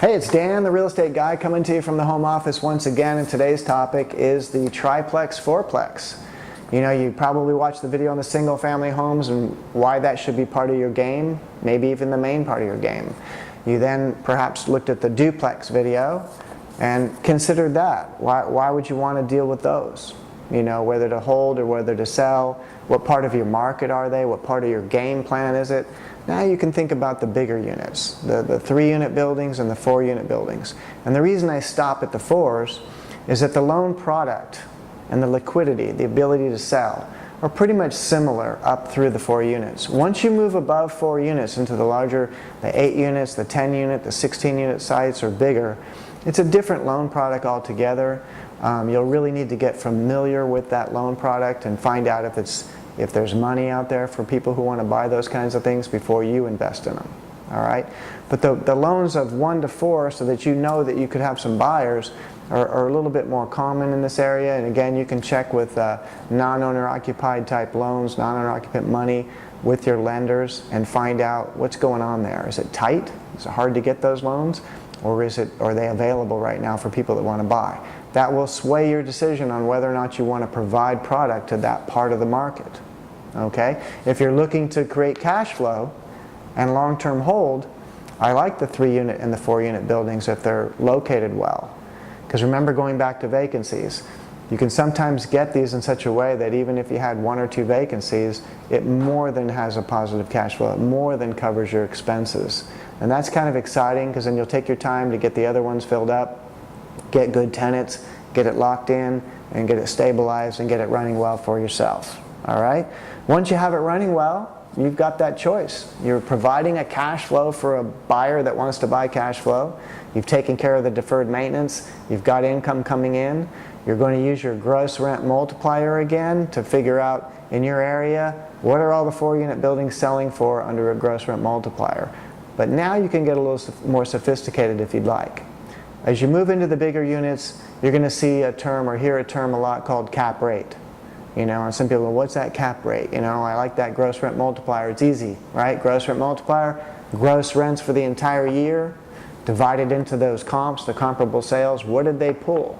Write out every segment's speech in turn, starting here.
Hey, it's Dan, the real estate guy, coming to you from the home office once again, and today's topic is the triplex, fourplex. You know, you probably watched the video on the single family homes and why that should be part of your game, maybe even the main part of your game. You then perhaps looked at the duplex video and considered that. Why would you want to deal with those? You know, whether to hold or whether to sell. What part of your market are they? What part of your game plan is it? Now you can think about the bigger units, the 3-unit buildings and the 4-unit buildings. And the reason I stop at the 4s is that the loan product and the liquidity, the ability to sell, are pretty much similar up through the 4 units. Once you move above 4 units into the larger, the 8 units, the 10 unit, the 16 unit sites or bigger, it's a different loan product altogether. You'll really need to get familiar with that loan product and find out if there's money out there for people who want to buy those kinds of things before you invest in them. All right? But the loans of 1 to 4, so that you know that you could have some buyers, are a little bit more common in this area. And again, you can check with non-owner occupied type loans, non-owner occupant money with your lenders and find out what's going on there. Is it tight? Is it hard to get those loans? Or are they available right now for people that want to buy? That will sway your decision on whether or not you want to provide product to that part of the market. Okay? If you're looking to create cash flow and long-term hold, I like the 3-unit and the 4-unit buildings if they're located well. Because remember, going back to vacancies, you can sometimes get these in such a way that even if you had 1 or 2 vacancies, it more than has a positive cash flow. It more than covers your expenses. And that's kind of exciting, because then you'll take your time to get the other ones filled up, get good tenants, get it locked in, and get it stabilized and get it running well for yourself. All right? Once you have it running well, you've got that choice. You're providing a cash flow for a buyer that wants to buy cash flow. You've taken care of the deferred maintenance. You've got income coming in. You're going to use your gross rent multiplier again to figure out in your area, what are all the 4-unit buildings selling for under a gross rent multiplier. But now you can get a little more sophisticated if you'd like. As you move into the bigger units, you're going to see a term or hear a term a lot called cap rate. You know, and some people go, what's that cap rate? You know, I like that gross rent multiplier. It's easy, right? Gross rent multiplier, gross rents for the entire year, divided into those comps, the comparable sales. What did they pull?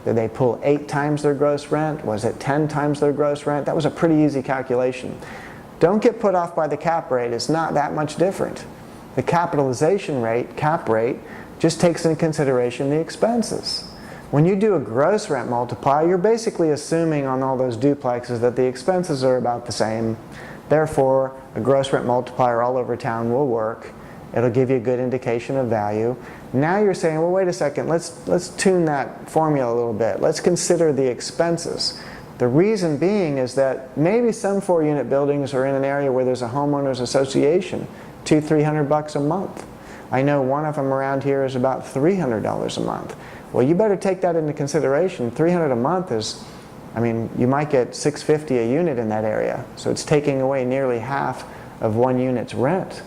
Did they pull 8 times their gross rent? Was it 10 times their gross rent? That was a pretty easy calculation. Don't get put off by the cap rate. It's not that much different. The capitalization rate, cap rate, just takes into consideration the expenses. When you do a gross rent multiplier, you're basically assuming on all those duplexes that the expenses are about the same. Therefore, a gross rent multiplier all over town will work. It'll give you a good indication of value. Now you're saying, well, wait a second, let's tune that formula a little bit. Let's consider the expenses. The reason being is that maybe some 4-unit buildings are in an area where there's a homeowners association, $200-300 a month. I know one of them around here is about $300 a month. Well, you better take that into consideration. $300 a month is, I mean, you might get $650 a unit in that area. So it's taking away nearly half of 1 unit's rent.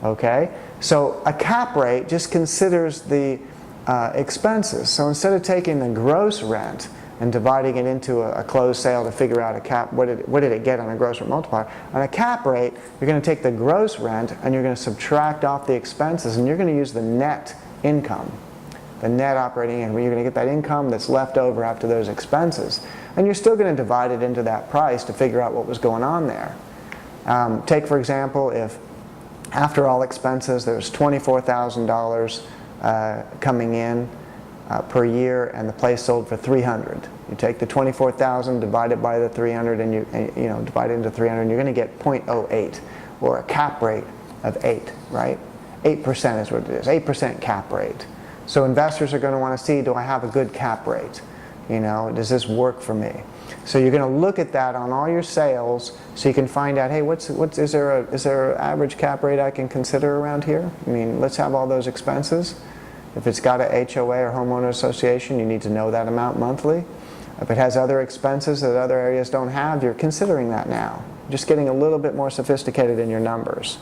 Okay? So a cap rate just considers the expenses. So instead of taking the gross rent and dividing it into a closed sale to figure out a cap, what did it get on a gross rent multiplier? On a cap rate, you're going to take the gross rent and you're going to subtract off the expenses, and you're going to use the net income, the net operating income. You're going to get that income that's left over after those expenses. And you're still going to divide it into that price to figure out what was going on there. Take, for example, if after all expenses there's $24,000 coming in per year, and the place sold for $300. You take the $24,000, divide it by the $300, and you know, divide it into $300, and you're going to get 0.08, or a cap rate of 8, right? 8% is what it is, 8% cap rate. So investors are going to want to see, do I have a good cap rate? You know, does this work for me? So you're going to look at that on all your sales, so you can find out, hey, is there an average cap rate I can consider around here? I mean, let's have all those expenses. If it's got a HOA or homeowner association, you need to know that amount monthly. If it has other expenses that other areas don't have, you're considering that now. Just getting a little bit more sophisticated in your numbers.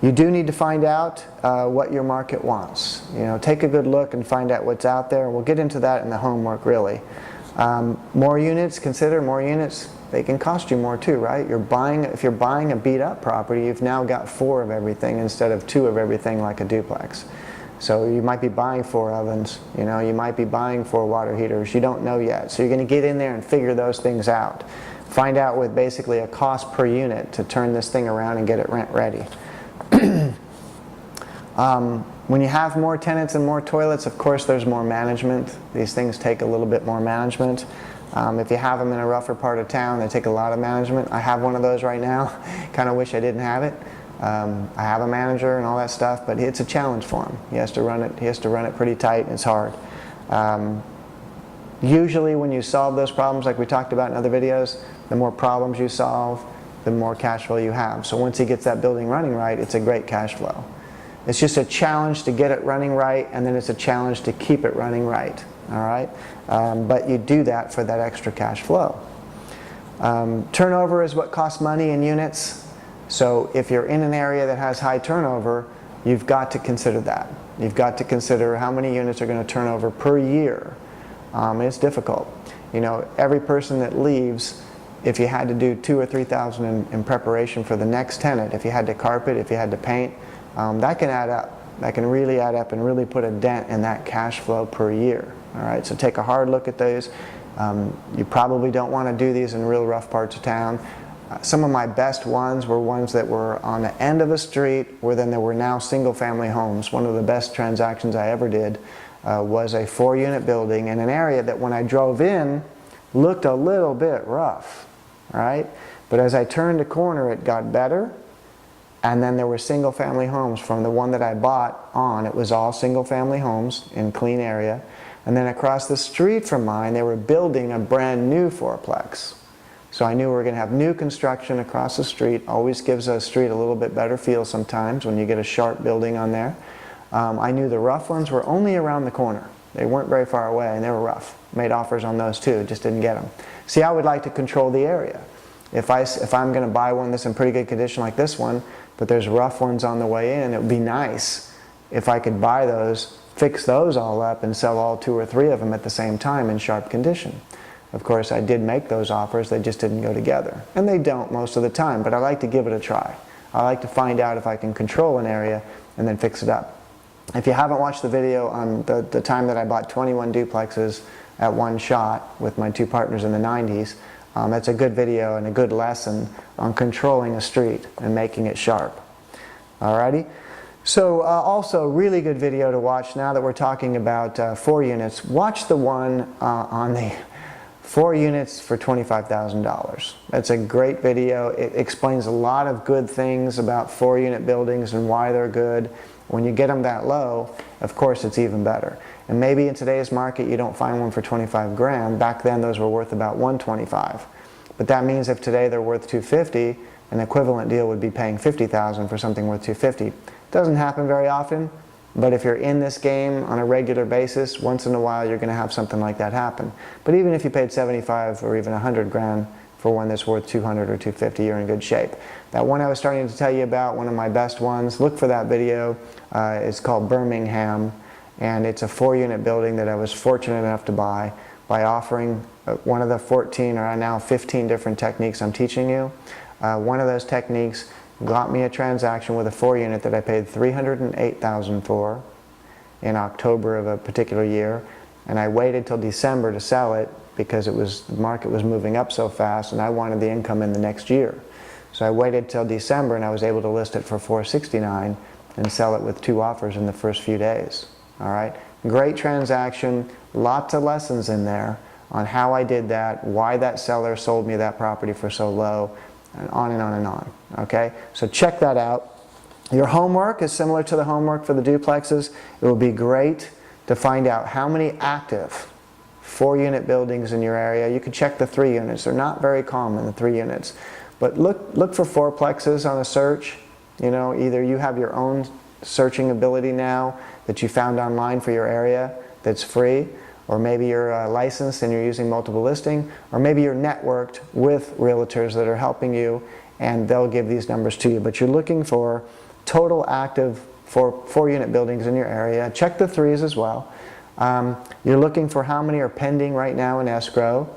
You do need to find out what your market wants. You know, take a good look and find out what's out there. We'll get into that in the homework, really. More units, consider more units. they can cost you more too, right? If you're buying a beat up property, you've now got 4 of everything instead of 2 of everything like a duplex. So you might be buying 4 ovens, you know, you might be buying 4 water heaters, you don't know yet. So you're going to get in there and figure those things out. Find out with basically a cost per unit to turn this thing around and get it rent ready. When you have more tenants and more toilets, of course there's more management. These things take a little bit more management. If you have them in a rougher part of town, they take a lot of management. I have one of those right now. Kind of wish I didn't have it. I have a manager and all that stuff, but it's a challenge for him. He has to run it pretty tight, and it's hard. Usually when you solve those problems like we talked about in other videos, the more problems you solve, the more cash flow you have. So once he gets that building running right, it's a great cash flow. It's just a challenge to get it running right, and then it's a challenge to keep it running right. All right? But you do that for that extra cash flow. Turnover is what costs money in units. So if you're in an area that has high turnover, you've got to consider that. You've got to consider how many units are going to turn over per year. It's difficult. You know, every person that leaves, if you had to do $2,000 or $3,000 in preparation for the next tenant, if you had to carpet, if you had to paint, that can add up. That can really add up and really put a dent in that cash flow per year. All right, so take a hard look at those. You probably don't want to do these in real rough parts of town. Some of my best ones were ones that were on the end of a street where then there were now single-family homes. One of the best transactions I ever did was a 4-unit building in an area that when I drove in looked a little bit rough, right? But as I turned a corner, it got better. And then there were single-family homes from the one that I bought on. It was all single-family homes in clean area. And then across the street from mine, they were building a brand new 4-plex. So I knew we were going to have new construction across the street. Always gives a street a little bit better feel sometimes when you get a sharp building on there. I knew the rough ones were only around the corner. They weren't very far away, and they were rough. Made offers on those too, just didn't get them. See, I would like to control the area. If I'm going to buy one that's in pretty good condition like this one, but there's rough ones on the way in, it would be nice if I could buy those, fix those all up, and sell all 2 or 3 of them at the same time in sharp condition. Of course, I did make those offers, they just didn't go together. And they don't most of the time, but I like to give it a try. I like to find out if I can control an area and then fix it up. If you haven't watched the video on the time that I bought 21 duplexes at one shot with my 2 partners in the 90s, that's a good video and a good lesson on controlling a street and making it sharp. Alrighty? So also really good video to watch now that we're talking about 4 units. Watch the one on the 4 units for $25,000. That's a great video. It explains a lot of good things about 4-unit buildings and why they're good. When you get them that low, of course it's even better. And maybe in today's market you don't find one for 25 grand. Back then those were worth about 125. But that means if today they're worth 250, an equivalent deal would be paying 50,000 for something worth 250. Doesn't happen very often, but if you're in this game on a regular basis, once in a while you're going to have something like that happen. But even if you paid 75 or even 100 grand for one that's worth 200 or 250, you're in good shape. That one I was starting to tell you about, one of my best ones, look for that video. It's called Birmingham, and it's a 4-unit building that I was fortunate enough to buy by offering one of the 14 or now 15 different techniques I'm teaching you. One of those techniques got me a transaction with a 4-unit that I paid $308,000 for in October of a particular year, and I waited till December to sell it because the market was moving up so fast and I wanted the income in the next year. So I waited till December and I was able to list it for $469,000 and sell it with 2 offers in the first few days. All right, great transaction, lots of lessons in there on how I did that, why that seller sold me that property for so low, and on and on and on. Okay, so check that out. Your homework is similar to the homework for the duplexes. It will be great to find out how many active 4-unit buildings in your area. You can check the 3 units. They're not very common, the 3 units. But look for 4-plexes on a search. You know, either you have your own searching ability now that you found online for your area that's free, or maybe you're licensed and you're using multiple listing, or maybe you're networked with realtors that are helping you and they'll give these numbers to you. But you're looking for total active 4-unit buildings in your area. Check the 3s as well. You're looking for how many are pending right now in escrow.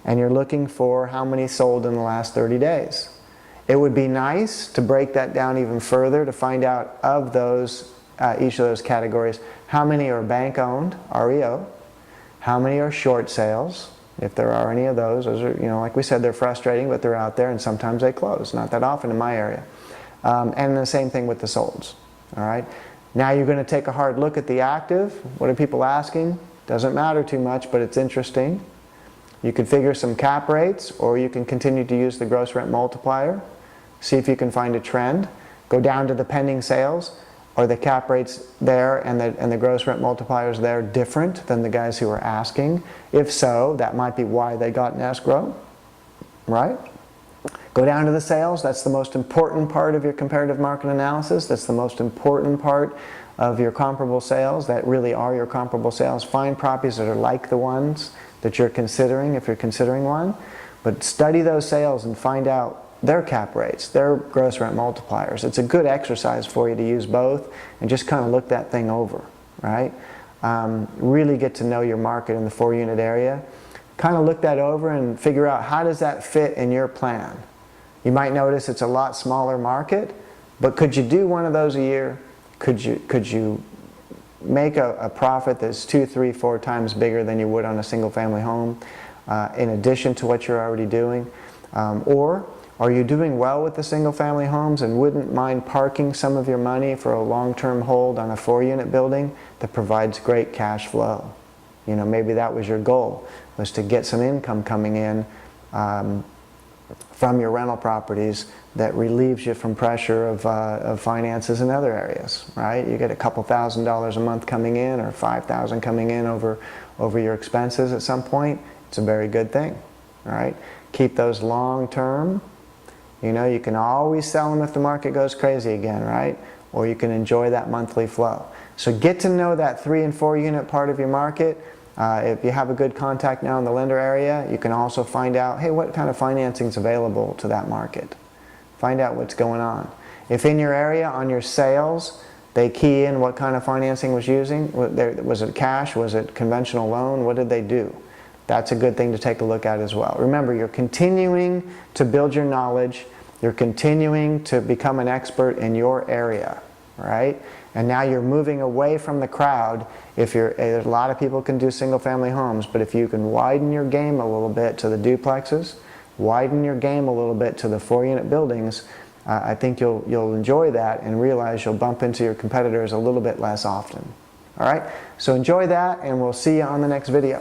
and you're looking for how many sold in the last 30 days. It would be nice to break that down even further to find out of those, each of those categories, how many are bank-owned, REO, how many are short sales, if there are any of those. Those are, like we said, they're frustrating, but they're out there, and sometimes they close. Not that often in my area. And the same thing with the solds. All right. Now you're going to take a hard look at the active. What are people asking? Doesn't matter too much, but it's interesting. You can figure some cap rates, or you can continue to use the gross rent multiplier. See if you can find a trend. Go down to the pending sales. Are the cap rates there and the gross rent multipliers there different than the guys who are asking? If so, that might be why they got an escrow, right? Go down to the sales. That's the most important part of your comparative market analysis. That's the most important part of your comparable sales. That really are your comparable sales. Find properties that are like the ones that you're considering if you're considering one. But study those sales and find out their cap rates, their gross rent multipliers. It's a good exercise for you to use both and just kind of look that thing over, right? Really get to know your market in the 4-unit area. Kind of look that over and figure out how does that fit in your plan. You might notice it's a lot smaller market, but could you do one of those a year? Could you make a profit that's 2, 3, 4 times bigger than you would on a single family home in addition to what you're already doing? Or are you doing well with the single family homes and wouldn't mind parking some of your money for a long-term hold on a 4-unit building that provides great cash flow? Maybe that was your goal, was to get some income coming in from your rental properties that relieves you from pressure of finances in other areas, right? You get a couple $1,000s a month coming in, or $5,000 coming in over your expenses at some point. It's a very good thing, all right? Keep those long term. You can always sell them if the market goes crazy again, right? Or you can enjoy that monthly flow. So get to know that 3 and 4 unit part of your market. If you have a good contact now in the lender area, you can also find out, hey, what kind of financing is available to that market? Find out what's going on. If in your area, on your sales, they key in what kind of financing was using, was it cash, was it conventional loan, what did they do? That's a good thing to take a look at as well. Remember, you're continuing to build your knowledge. You're continuing to become an expert in your area, right? And now you're moving away from the crowd. There's a lot of people can do single-family homes, but if you can widen your game a little bit to the duplexes, widen your game a little bit to the 4-unit buildings, I think you'll enjoy that and realize you'll bump into your competitors a little bit less often. All right? So enjoy that, and we'll see you on the next video.